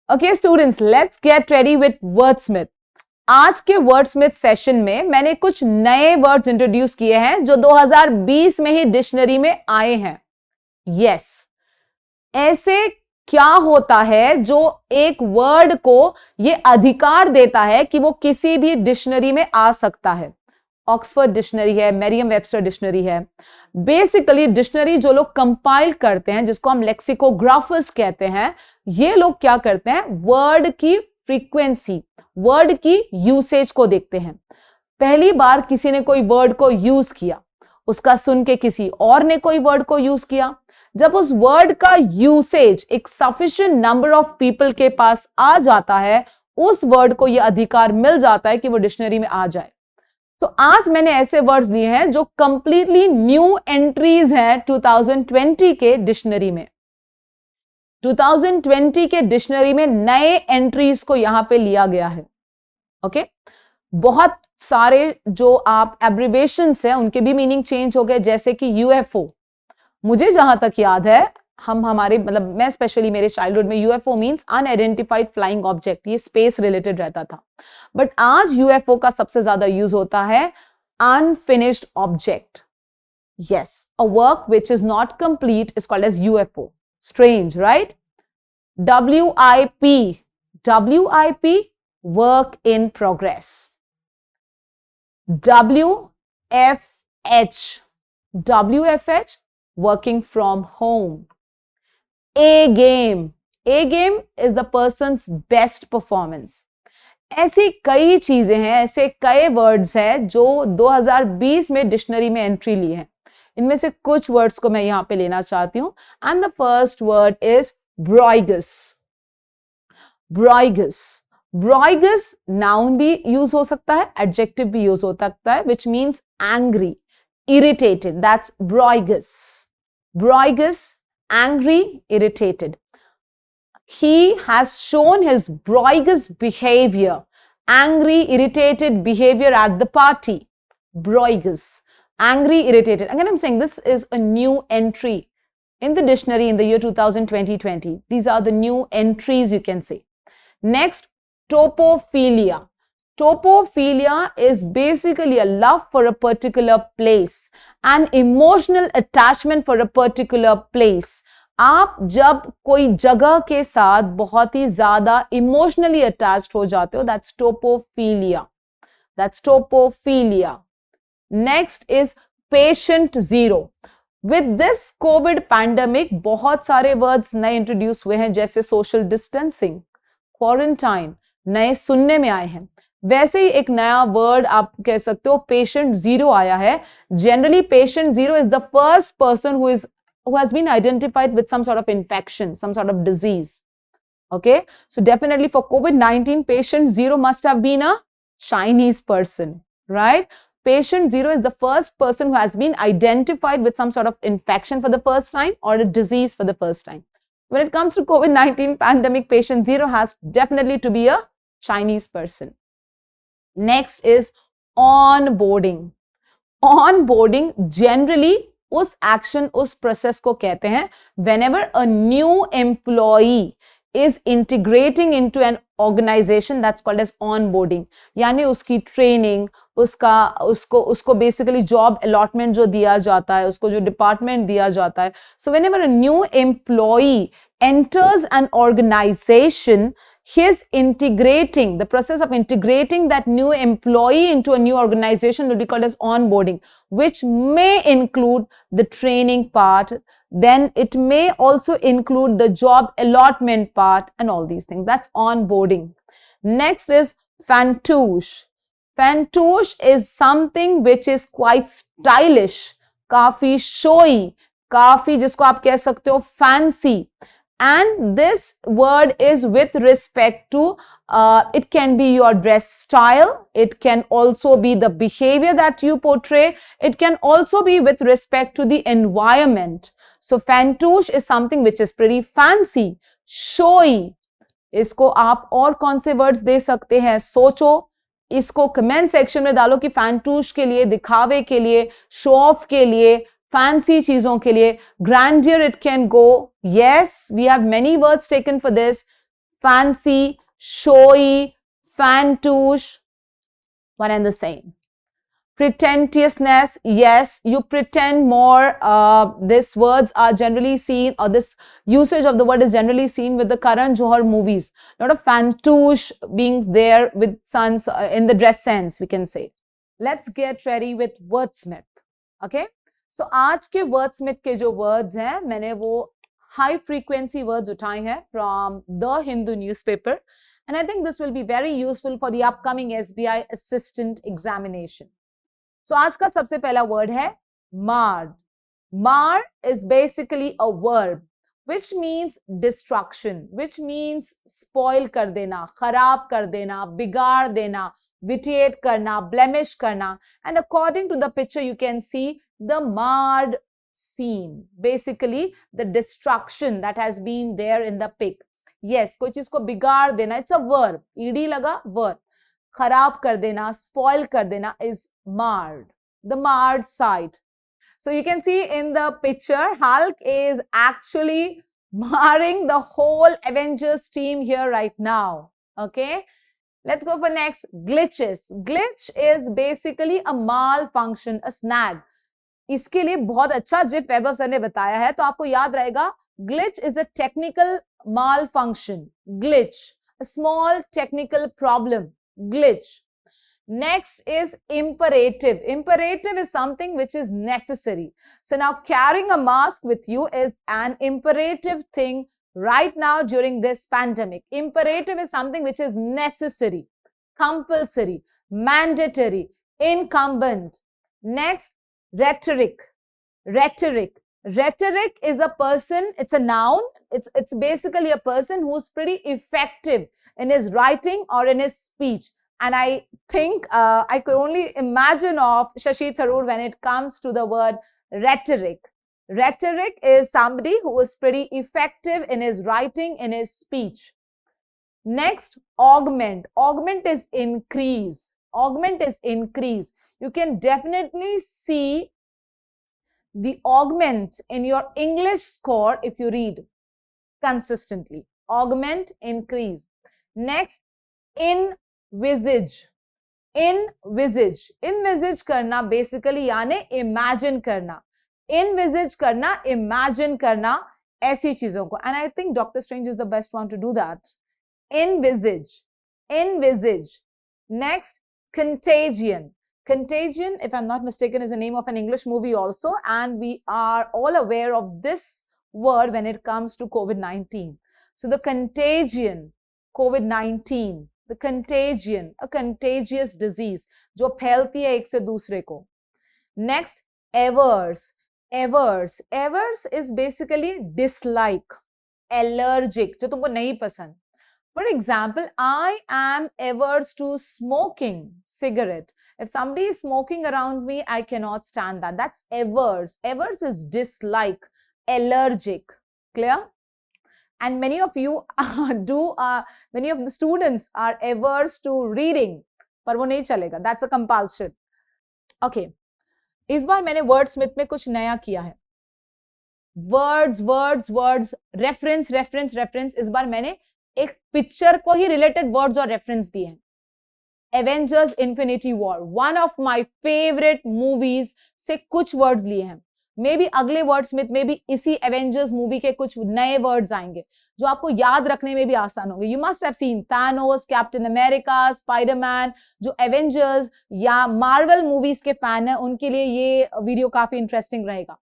Okay students, let's get ready with Wordsmith. आज के वर्डस्मिथ session में मैंने कुछ नए वर्ड्स इंट्रोड्यूस किए हैं जो 2020 में ही डिक्शनरी में आए हैं. यस, ऐसे क्या होता है जो एक वर्ड को यह अधिकार देता है कि वो किसी भी डिक्शनरी में आ सकता है. ऑक्सफोर्ड डिक्शनरी है, मेरियम वेबस्टर डिक्शनरी है. बेसिकली डिक्शनरी जो लोग कंपाइल करते हैं, जिसको हम लेक्सिकोग्राफर्स कहते हैं, ये लोग क्या करते हैं, वर्ड की फ्रीक्वेंसी, वर्ड की यूसेज को देखते हैं. पहली बार किसी ने कोई वर्ड को यूज किया, उसका सुन के किसी और ने कोई वर्ड को यूज किया. जब उस वर्ड का यूसेज एक सफिशिएंट नंबर ऑफ पीपल के पास आ जाता है, उस वर्ड को यह अधिकार मिल जाता है कि वो डिक्शनरी में आ जाए. तो आज मैंने ऐसे वर्ड्स लिए हैं जो कंप्लीटली न्यू एंट्रीज हैं 2020 के डिक्शनरी में. 2020 के डिक्शनरी में नए एंट्रीज को यहां पे लिया गया है. ओके, बहुत सारे जो आप एब्रिवेशंस हैं उनके भी मीनिंग चेंज हो गए, जैसे कि यूएफओ. मुझे जहां तक याद है, हमारे मतलब मैं स्पेशली मेरे चाइल्डहुड में UFO means unidentified flying object, ये स्पेस रिलेटेड रहता था. बट आज यूएफओ का सबसे ज्यादा यूज होता है unfinished object. Yes, a work which is not complete is called as UFO. Strange, right? WIP, work in progress. WFH, working from home. A game is the person's best performance. ऐसी कई चीजें हैं, ऐसे कई words हैं जो 2020 में dictionary में एंट्री ली है. इनमें से कुछ वर्ड्स को मैं यहां पे लेना चाहती हूं. And the first word is broigus. Broigus noun भी यूज हो सकता है, एडजेक्टिव भी यूज हो सकता है, which means angry, irritated. That's broigus. Angry, irritated. He has shown his brightest behavior, angry, irritated behavior at the party. Brightest, angry, irritated. Again, I'm saying this is a new entry in the dictionary in the year 2020. These are the new entries, you can say. Next, topophilia. Topophilia is basically a love for a particular place, an emotional attachment for a particular place. आप जब कोई जगह के साथ बहुत ही ज्यादा emotionally attached हो जाते हो, that's topophilia. Next is patient zero. With this covid pandemic बहुत सारे वर्ड्स नए इंट्रोड्यूस हुए हैं, जैसे सोशल डिस्टेंसिंग, क्वारंटाइन, नए सुनने में आए हैं. वैसे ही एक नया वर्ड आप कह सकते हो पेशेंट जीरो आया है. Generally patient zero is the first person who has been identified with some sort of infection, some sort of disease. Okay, so definitely for COVID-19, patient zero must have been a Chinese person, right? Patient zero is the first person who has been identified with some sort of infection for the first time or a disease for the first time. When it comes to COVID-19 pandemic, patient zero has definitely to be a Chinese person. Next is onboarding. Onboarding generally उस action, उस process को कहते हैं whenever a new employee is integrating into an organization, that's called as onboarding. यानी उसकी training, उसको basically job allotment जो दिया जाता है, उसको जो डिपार्टमेंट दिया जाता है. So whenever a new employee enters an organization, the process of integrating that new employee into a new organization will be called as onboarding, which may include the training part. Then it may also include the job allotment part and all these things. That's onboarding. Next is fantouche. Fantouche is something which is quite stylish, काफी showy, काफी जिसको आप कह सकते हो fancy. And this word is with respect to, it can be your dress style, it can also be the behavior that you portray, it can also be with respect to the environment. So fantouche is something which is pretty fancy, showy. इसको आप और कौन से words दे सकते हैं, सोचो. इसको comment section में डालो कि फैंटूश के लिए, दिखावे के लिए, शो ऑफ के लिए, फैंसी चीजों के लिए. Grandeur it can go. Yes, we have many words taken for this. fancy, showy, fantouche, one and the same. Pretentiousness, yes, you pretend more. These words are generally seen, or this usage of the word is generally seen with the Karan Johar movies. Not a fantouche being there with sons in the dress sense, we can say. Let's get ready with Wordsmith. Okay? So आज के Wordsmith के जो words हैं, मैंने वो high frequency words उठाए हैं from the Hindu newspaper, and I think this will be very useful for the upcoming SBI assistant examination. So आज का सबसे पहला word है mar. Mar is basically a verb which means destruction, which means spoil कर देना, खराब कर देना, बिगाड़ देना, vitiate करना, blemish करना. And according to the picture, you can see the marred scene. Basically, the destruction that has been there in the pic. Yes, कोई चीज को बिगाड़ देना, it's a verb. ed लगा, verb. खराब कर देना, spoil कर देना is marred. The marred side. So you can see in the picture, Hulk is actually marring the whole Avengers team here right now. Okay. Let's go for next. Glitches. Glitch is basically a malfunction, a snag. इसके लिए बहुत अच्छा GIF वैभव sir ने बताया है, तो आपको याद रहेगा. Glitch is a technical malfunction. Glitch. A small technical problem. Glitch. Next is imperative. Imperative is something which is necessary. So now carrying a mask with you is an imperative thing right now during this pandemic. Imperative is something which is necessary, compulsory, mandatory, incumbent. Next, rhetoric. Rhetoric. Rhetoric is a person, it's a noun. It's basically a person who's pretty effective in his writing or in his speech. And I think I could only imagine of Shashi Tharoor when it comes to the word rhetoric. Rhetoric is somebody who is pretty effective in his writing, in his speech. Next, augment. Augment is increase. Augment is increase. You can definitely see the augment in your English score if you read consistently. Augment, increase. Next, envisage. Envisage. Envisage करना basically यानी imagine करना. Envisage करना, imagine करना ऐसी चीजों को. And I think Dr. Strange is the best one to do that. Envisage. Envisage. Next, contagion. Contagion, if I'm not mistaken, is the name of an English movie also, and we are all aware of this word when it comes to COVID-19. So the contagion, COVID-19, the contagion, a contagious disease, जो फैलती है एक से दूसरे को. Next, averse. Averse. Averse is basically dislike, allergic, जो तुमको नहीं पसंद. For example, I am averse to smoking cigarette. If somebody is smoking around me, I cannot stand that. That's averse. Averse is dislike, allergic. Clear? And many of you many of the students are averse to reading. पर वो नहीं चलेगा. That's a compulsion. Okay. इस बार मैंने वर्डस्मिथ में कुछ नया किया है. Words, words, words, reference, reference, reference. इस बार मैंने एक पिक्चर को ही रिलेटेड वर्ड्स और रेफरेंस दिए हैं. Avengers infinity war, one of my favourite movies से कुछ वर्ड्स लिए हैं. मे बी अगले वर्ड्समिथ में भी इसी एवेंजर्स मूवी के कुछ नए वर्ड्स आएंगे जो आपको याद रखने में भी आसान होंगे. You must have seen Thanos, captain America, Spiderman. जो एवेंजर्स या मार्वल मूवीज के फैन है उनके लिए ये वीडियो काफी इंटरेस्टिंग रहेगा.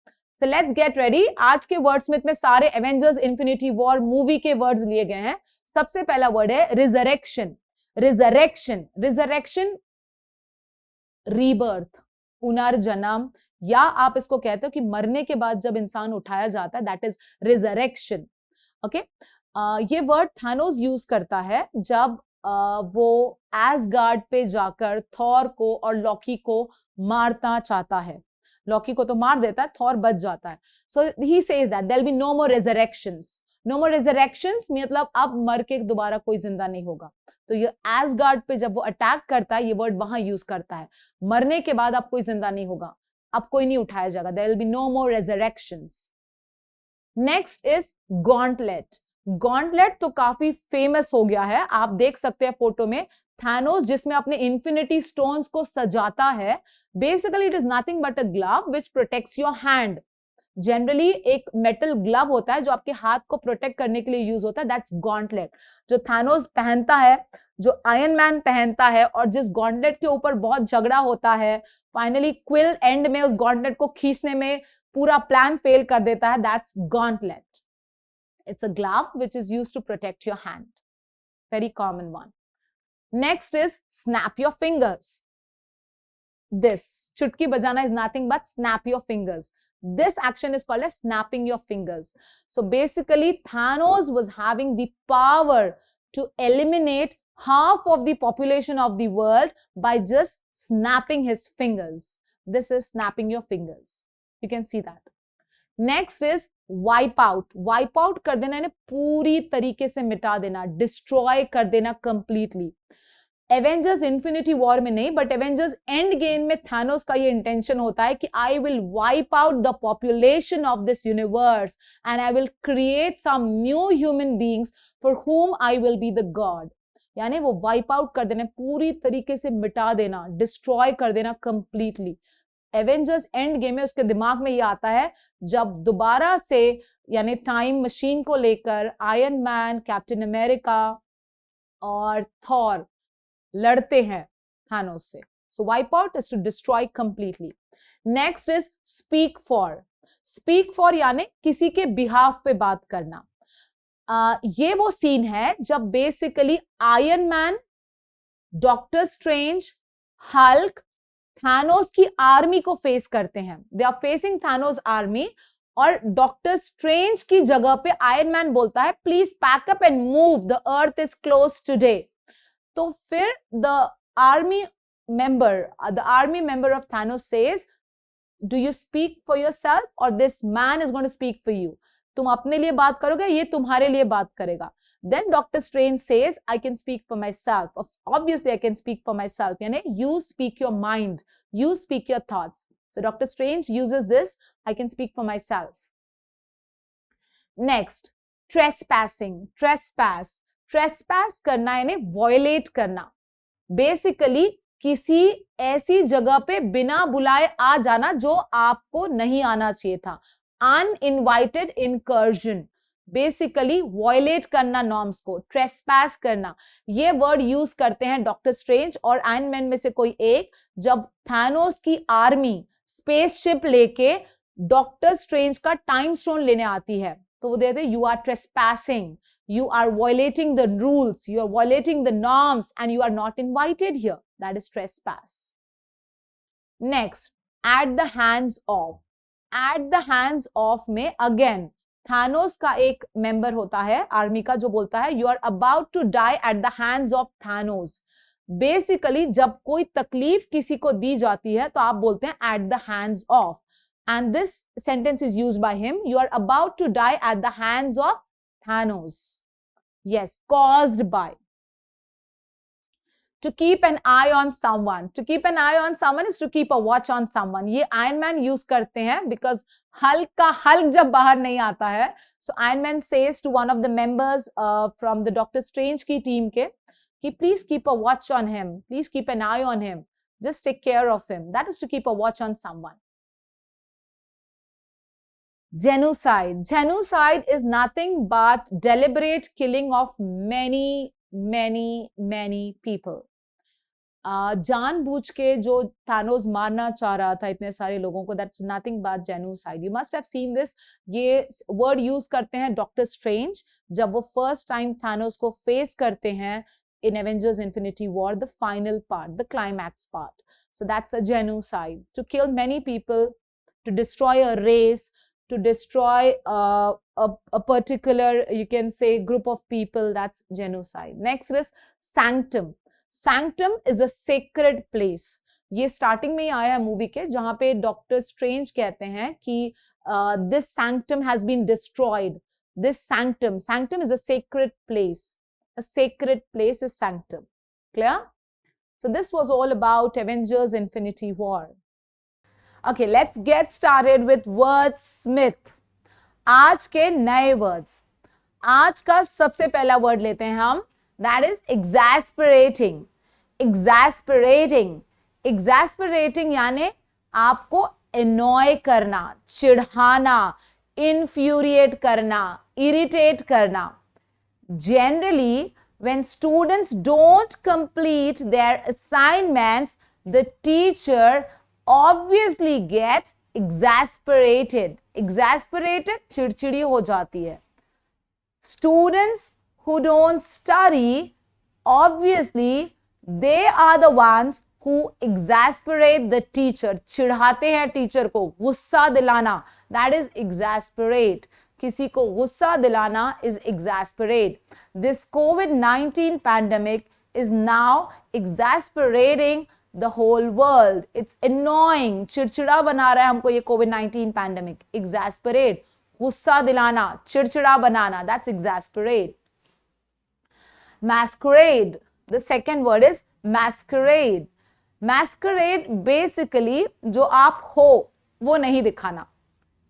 So let's get ready. आज के वर्ड्समिथ में सारे एवेंजर्स इन्फिनिटी वॉर मूवी के वर्ड्स लिए गए हैं. सबसे पहला वर्ड है रिजरेक्शन. रिजरेक्शन. रिजरेक्शन रीबर्थ, पुनर्जन्म, या आप इसको कहते हो कि मरने के बाद जब इंसान उठाया जाता है, दैट इज रिजरेक्शन. ओके. ये वर्ड थानोस यूज करता है जब वो एसगार्ड पे जाकर थॉर को और लॉकी को मारना चाहता है. लॉकी को तो मार देता है, थॉर बच जाता है. So he says that there will be no more resurrections. No more resurrections मतलब अब मर के दोबारा कोई जिंदा नहीं होगा. तो ये एसगार्ड पे जब वो अटैक करता है, ये वर्ड वहां यूज करता है. मरने के बाद अब कोई जिंदा नहीं होगा, अब कोई नहीं उठाया जाएगा. There will be no more resurrections. Next is gauntlet. Gauntlet तो काफी फेमस हो गया है, आप देख सकते हैं फोटो में थानोस जिसमें अपने इन्फिनिटी स्टोन्स को सजाता है. Basically it is nothing but a glove which protects your hand. Generally एक मेटल ग्लव होता है जो आपके हाथ को प्रोटेक्ट करने के लिए यूज होता है, दैट्स गॉन्टलेट. जो थानोस पहनता है, जो आयरन मैन पहनता है, और जिस गॉन्टलेट के ऊपर बहुत झगड़ा होता है, फाइनली क्विल एंड में उस गॉन्टलेट को खींचने में पूरा प्लान फेल कर देता है, that's gauntlet. It's a glove which is used to protect your hand. Very common one. Next is snap your fingers. This chutki bajana is nothing but snap your fingers. This action is called as snapping your fingers. So basically Thanos was having the power to eliminate half of the population of the world by just snapping his fingers. This is snapping your fingers. You can see that. Next is wipe out. Wipe out कर देना यानी पूरी तरीके से मिटा देना, destroy कर देना कंप्लीटली. एवेंजर्स इन्फिनिटी वॉर में नहीं, बट एवेंजर्स एंड गेम में थानोस का ये इंटेंशन होता है कि I will wipe out the population of this universe and I will create some new human beings for whom I will be the god. यानी वो वाइप आउट कर देना, पूरी तरीके से मिटा देना, डिस्ट्रॉय कर देना कंप्लीटली. एवेंजर्स एंड गेम में उसके दिमाग में ये आता है जब दोबारा से यानी टाइम मशीन को लेकर आयरन मैन, कैप्टन अमेरिका और थॉर लड़ते हैं थानोस से. So wipe out is to destroy completely. Next is speak for. Speak for यानी किसी के बिहाफ पे बात करना. ये वो सीन है जब basically Iron Man, Doctor Strange, Hulk Thanos की आर्मी को फेस करते हैं. They are facing Thanos army और डॉक्टर स्ट्रेंज की जगह पे आयरन मैन बोलता है please pack up and move, the earth is close today. तो फिर the army member of Thanos says, do you speak for yourself or this man is going to speak for you? तुम अपने लिए बात करोगे, ये तुम्हारे लिए बात करेगा. Then Dr. Strange says, I can speak for myself. Obviously, I can speak for myself. यानी you speak your mind, you speak your thoughts. So Dr. Strange uses this, I can speak for myself. Next, trespassing. Trespass. Trespass करना यानी violate करना. Basically, किसी ऐसी जगह पे बिना बुलाए आ जाना जो आपको नहीं आना चाहिए था. Uninvited incursion. बेसिकली वॉयलेट करना नॉर्म्स को, ट्रेसपैस करना. ये वर्ड यूज करते हैं डॉक्टर स्ट्रेंज और आयरन मैन में से कोई एक जब थानोस की आर्मी स्पेसशिप लेके डॉक्टर स्ट्रेंज का टाइम स्टोन लेने आती है. तो वो देते you are trespassing, you are violating the rules, you are violating the norms and you are not invited here. That is trespass. Next, at the hands of. Eight the hands of में again Thanos का एक member होता है army का जो बोलता है you are about to die at the hands of Thanos. Basically जब कोई तकलीफ किसी को दी जाती है तो आप बोलते हैं at the hands of, and this sentence is used by him, you are about to die at the hands of Thanos. Yes, caused by. To keep an eye on someone. To keep an eye on someone is to keep a watch on someone. ये Iron Man use करते हैं because Hulk जब बाहर नहीं आता है, so Iron Man says to one of the members from the Doctor Strange की team के कि please keep a watch on him, please keep an eye on him, just take care of him. That is to keep a watch on someone. Genocide. Genocide is nothing but deliberate killing of many people. जानबूझ के जो Thanos मारना चाह रहा था इतने सारे लोगों को, that's nothing but genocide. You must have seen this. ये वर्ड यूज करते हैं डॉक्टर स्ट्रेंज जब वो फर्स्ट टाइम थानोस को फेस करते हैं in Avengers Infinity War, the final part, the climax part. So that's a genocide. To kill many people, to destroy a race, to destroy a particular, you can say, group of people, that's genocide. Next is sanctum. Sanctum is a sacred place. ये starting में ही आया है movie के जहां पे doctor strange कहते हैं कि this sanctum has been destroyed. This sanctum is a sacred place. A sacred place is sanctum. Clear? So this was all about Avengers Infinity War. Okay, let's get started with Wordsmith. आज के नए words. आज का सबसे पहला word लेते हैं हम, that is exasperating. exasperating exasperating यानी आपको annoy करना, चिढ़ाना, infuriate करना, irritate करना. Generally, when students don't complete their assignments, the teacher obviously gets exasperated. Exasperated चिड़चिड़ी हो जाती है. Students who don't study, obviously they are the ones who exasperate the teacher. चिढ़ाते हैं टीचर को, गुस्सा दिलाना, that is exasperate. किसी को गुस्सा दिलाना is exasperate. This COVID-19 pandemic is now exasperating the whole world. It's annoying. चिड़चिड़ा बना रहा है हमको ये COVID-19 pandemic. Exasperate. गुस्सा दिलाना, चिड़चिड़ा बनाना, that's exasperate. Masquerade. The second word is masquerade. Masquerade basically जो आप हो वो नहीं दिखाना,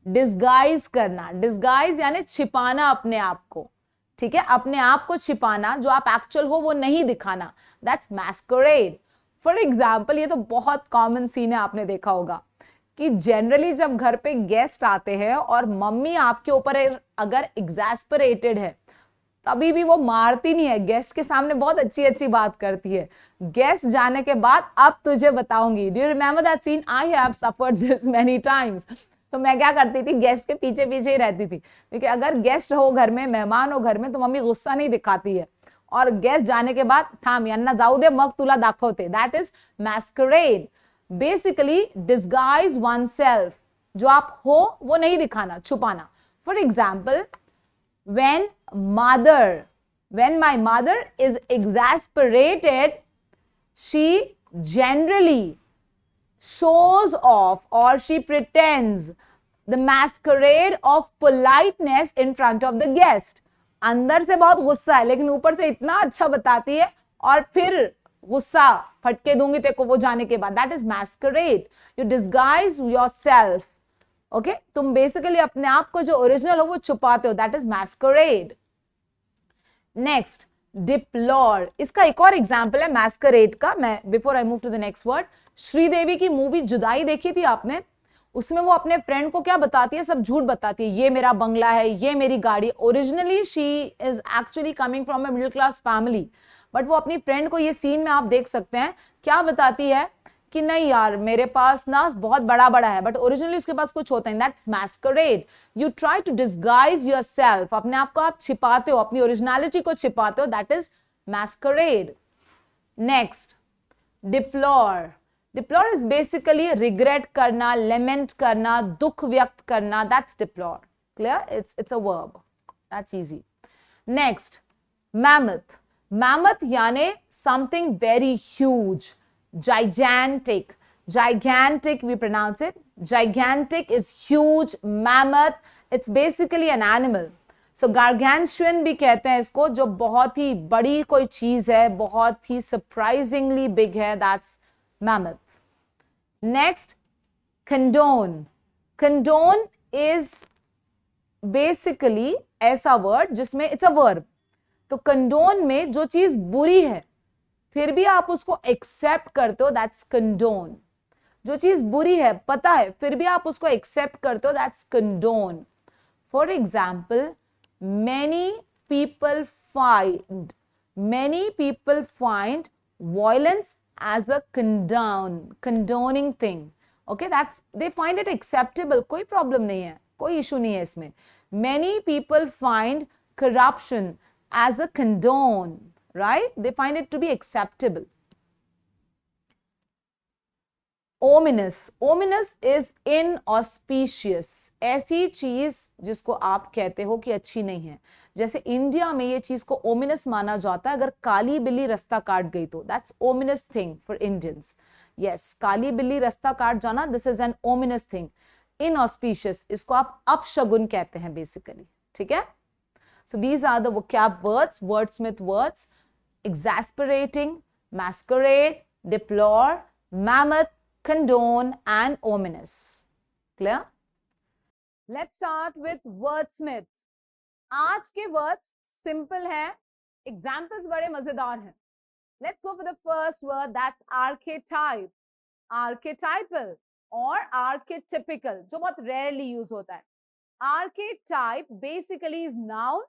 डिस्गाइज करना. डिस्गाइज यानी छिपाना अपने आप को, ठीक है, अपने आप को छिपाना, जो आप एक्चुअल हो वो नहीं दिखाना, दैट्स मैस्करेड. फॉर एग्जाम्पल, ये तो बहुत कॉमन सीन है, आपने देखा होगा कि जनरली जब घर पे गेस्ट आते हैं और मम्मी आपके ऊपर अगर एग्जैस्परेटेड है, तभी भी वो मारती नहीं है, गेस्ट के सामने बहुत अच्छी अच्छी बात करती है. गेस्ट जाने के बाद अब तुझे बताऊंगी. Do you remember that scene? I have suffered this many times. तो मैं क्या करती थी, गेस्ट के पीछे पीछे ही रहती थी, क्योंकि अगर गेस्ट हो घर में, मेहमान हो घर में, तो मम्मी गुस्सा नहीं दिखाती है, और गेस्ट जाने के बाद थांब यांना जाऊ दे मग तुला दाखवते. That is massacred. Basically disguise one self, जो आप हो वो नहीं दिखाना, छुपाना. For example, when my mother is exasperated, she generally shows off or she pretends the masquerade of politeness in front of the guest. अंदर से बहुत गुस्सा है लेकिन ऊपर से इतना अच्छा बताती है, और फिर गुस्सा फटके दूंगी तेको वो जाने के बाद. That is masquerade. You disguise yourself. Okay, तुम बेसिकली अपने आप को जो ओरिजिनल हो वो छुपाते हो. That is masquerade. Next, deplore. इसका एक और एग्जाम्पल है मैस्करेड का. मैं before I move to the next word, Sridevi की मूवी जुदाई देखी थी आपने? उसमें वो अपने फ्रेंड को क्या बताती है? सब झूठ बताती है. ये मेरा बंगला है, ये मेरी गाड़ी. Originally she is actually coming from a middle class family, but वो अपनी फ्रेंड को, ये सीन में आप देख सकते हैं, क्या बताती है कि नहीं यार मेरे पास ना बहुत बड़ा बड़ा है, बट ओरिजिनली उसके पास कुछ होता है. That's masquerade. You try to disguise yourself. अपने आप को आप छिपाते हो, अपनी ओरिजिनलिटी को छिपाते हो. That is masquerade. Next, deplore. Deplore is basically regret करना, लेमेंट करना, दुख व्यक्त करना. That's deplore. Clear? It's a verb. That's easy. Next, mammoth. Mammoth यानी something very huge. Gigantic. Gigantic, we pronounce it. Gigantic is huge. Mammoth, it's basically an animal. So gargantuan भी कहते हैं इसको, जो बहुत ही बड़ी कोई चीज है, बहुत ही surprisingly big है. That's mammoth. Next, condone. Condone is basically ऐसा word जिसमें it's a verb. तो condone में जो चीज बुरी है फिर भी आप उसको एक्सेप्ट करते हो, दैट्स कंडोन. जो चीज बुरी है पता है फिर भी आप उसको एक्सेप्ट करते हो, that's condone. For example, many people find violence as a condoning thing. Okay, they find it acceptable. कोई प्रॉब्लम नहीं है, कोई इशू नहीं है इसमें. Many people find corruption as a condone. Right? They find it to be acceptable. Ominous. Ominous is inauspicious. ऐसी चीज जिसको आप कहते हो कि अच्छी नहीं है. जैसे इंडिया में ये चीज को ominous माना जाता है अगर काली बिल्ली रास्ता काट गई तो. That's ominous thing for Indians. Yes, काली बिल्ली रास्ता काट जाना, this is an ominous thing. Inauspicious, इसको आप अपशगुन कहते हैं basically. ठीक है? So these are the vocab words, Wordsmith words: exasperating, masquerade, deplore, mammoth, condone, and ominous. Clear? Let's start with Wordsmith. आज के वर्ड्स सिंपल हैं, एग्जाम्पल्स बड़े मजेदार हैं. Let's go for the first word, that's archetype. Archetypal or archetypical, जो बहुत rarely use होता है. Archetype basically is noun.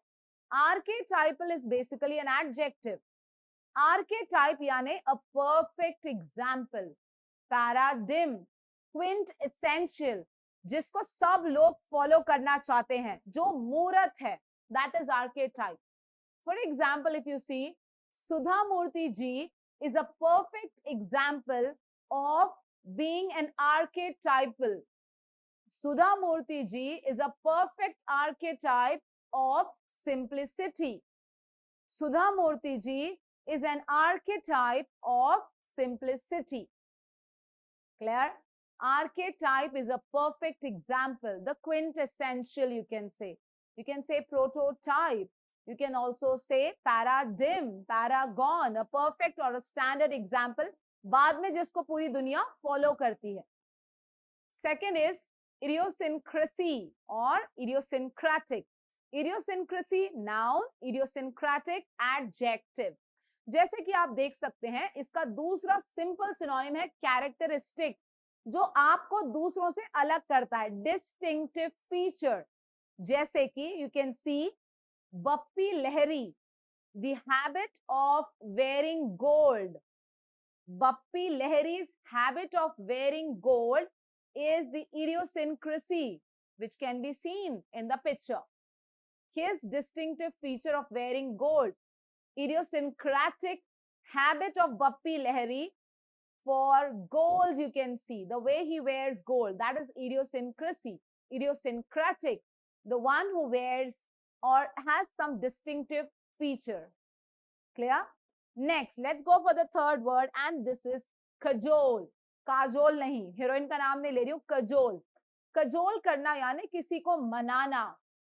Archetypal is basically an adjective. Archetype यानी a perfect example, paradigm, quintessential, जिसको सब लोग फॉलो करना चाहते हैं, जो मूर्त है, that is archetype. For example, if you see, Sudha Murthy ji is a perfect example of being an archetypal. Sudha Murthy ji is a perfect archetype of simplicity. Sudha Murthy ji is an archetype of simplicity. Clear? Archetype is a perfect example, the quintessential, you can say. You can say prototype. You can also say paradigm, paragon, a perfect or a standard example, बाद में जिसको पूरी दुनिया follow करती है. Second is idiosyncrasy or idiosyncratic. Idiosyncrasy noun, idiosyncratic adjective. जैसे कि आप देख सकते हैं, इसका दूसरा सिंपल सिनोनिम है characteristic, जो आपको दूसरों से अलग करता है, distinctive feature. जैसे कि you can see Bappi Lahiri, the habit of wearing gold. Bappi Lahiri's habit of wearing gold is the idiosyncrasy which can be seen in the picture. His distinctive feature of wearing gold, idiosyncratic habit of Bappi Lahiri for gold, you can see the way he wears gold, that is idiosyncrasy, idiosyncratic, the one who wears or has some distinctive feature. Clear? Next, let's go for the third word, and this is cajole. Kajol नहीं, heroine का नाम नहीं ले रही हूँ, cajole. Cajole करना यानी किसी को मनाना,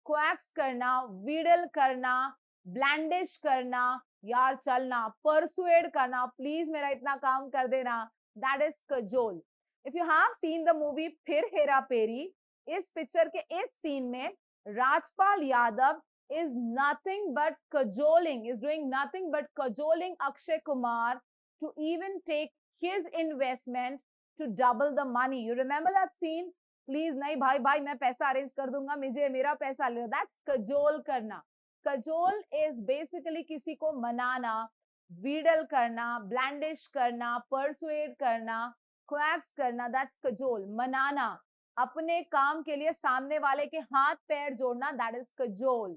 क्वैक्स करना, वीडल करना, ब्लैंडिश करना, यार चलना, परसुएड करना, प्लीज मेरा इतना काम कर देना, that is cajole. If you have seen the movie फिर हेरा पेरी, इस पिक्चर के इस सीन में Rajpal Yadav is nothing but cajoling, is doing nothing but cajoling Akshay Kumar to even take his investment to double the money. You remember that scene? Please, nahi bhai, bhai, मैं पैसा arrange कर दूंगा, मुझे मेरा पैसा ले. That's cajole करना. Cajole is basically किसी को मनाना, wheedle करना, blandish करना, persuade करना, quacks करना. That's cajole. मनाना, अपने काम के लिए सामने वाले के हाथ पैर जोड़ना, that is cajole.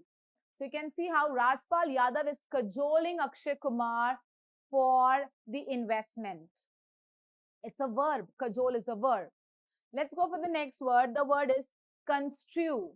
So you can see how Rajpal Yadav is cajoling Akshay Kumar for the investment. It's a verb. Cajole is a verb. Let's go for the next word. The word is construe.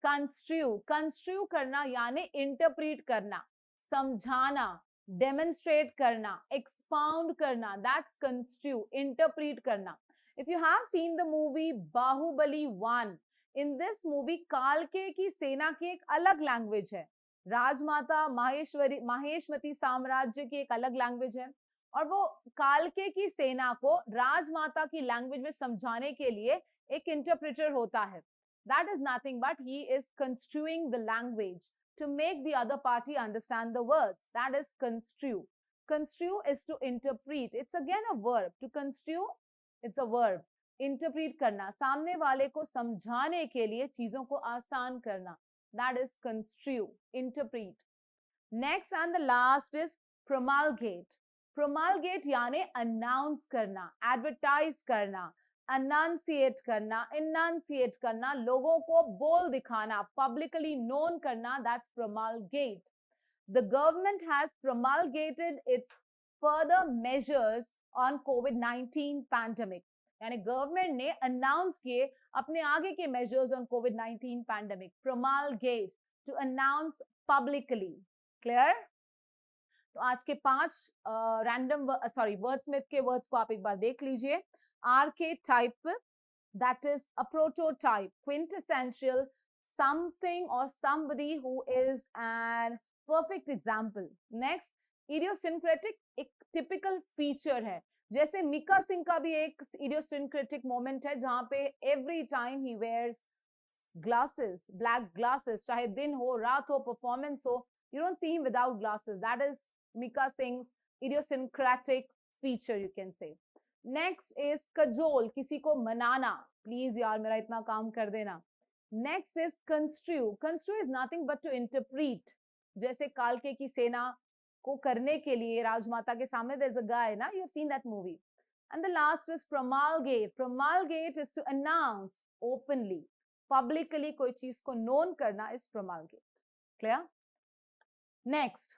Construe. Construe करना यानी interpret करना, समझाना, demonstrate करना, expound करना. That's construe. Interpret करना. If you have seen the movie Bahubali 1, in this movie कालके की सेना की एक अलग लैंग्वेज है, राजमाता माहेश्वती साम्राज्य की एक अलग लैंग्वेज है, और वो कालके की सेना को राजमाता की लैंग्वेज में समझाने के लिए एक इंटरप्रेटर होता है. That is nothing but he is construing the language to make the other party understand the words. That is construe. Construe is to interpret. It's again a verb. To construe, it's a verb. Interpret करना, सामने वाले को समझाने के लिए चीजों को आसान करना. That is construe, interpret. Next and the last is promulgate. Promulgate यानी announce करना, advertise करना, enunciate करना, enunciate करना, लोगों को बोल दिखाना, publicly known करना. That's promulgate. The government has promulgated its further measures on COVID-19 pandemic. यानी गवर्नमेंट ने अनाउंस किए अपने आगे के measures on covid pandemic. Promulgate, to announce publicly. Clear? तो आज के 5 वर्डस्मिथ के वर्ड्स को आप एक बार देख लीजिए. Archetype, that is a prototype, quintessential, something or somebody who is an perfect example. Next, idiosyncratic, एक typical feature है. जैसे मिका सिंह का भी एक idiosyncratic moment है, जहां पे every time he wears glasses, black glasses, चाहे दिन हो, रात हो, performance हो, you don't see him without glasses. That is Mika Singh's idiosyncratic feature, you can say. Next is cajole, किसी को मनाना. Please यार मेरा इतना काम कर देना. Next is construe. Construe is nothing but to interpret. जैसे कालके की सेना को करने के लिए राजमाता के सामने, there's a guy, ना, you have seen that movie. And the last is promulgate. Promulgate is to announce openly, publicly कोई चीज को known करना is promulgate. Clear? Next,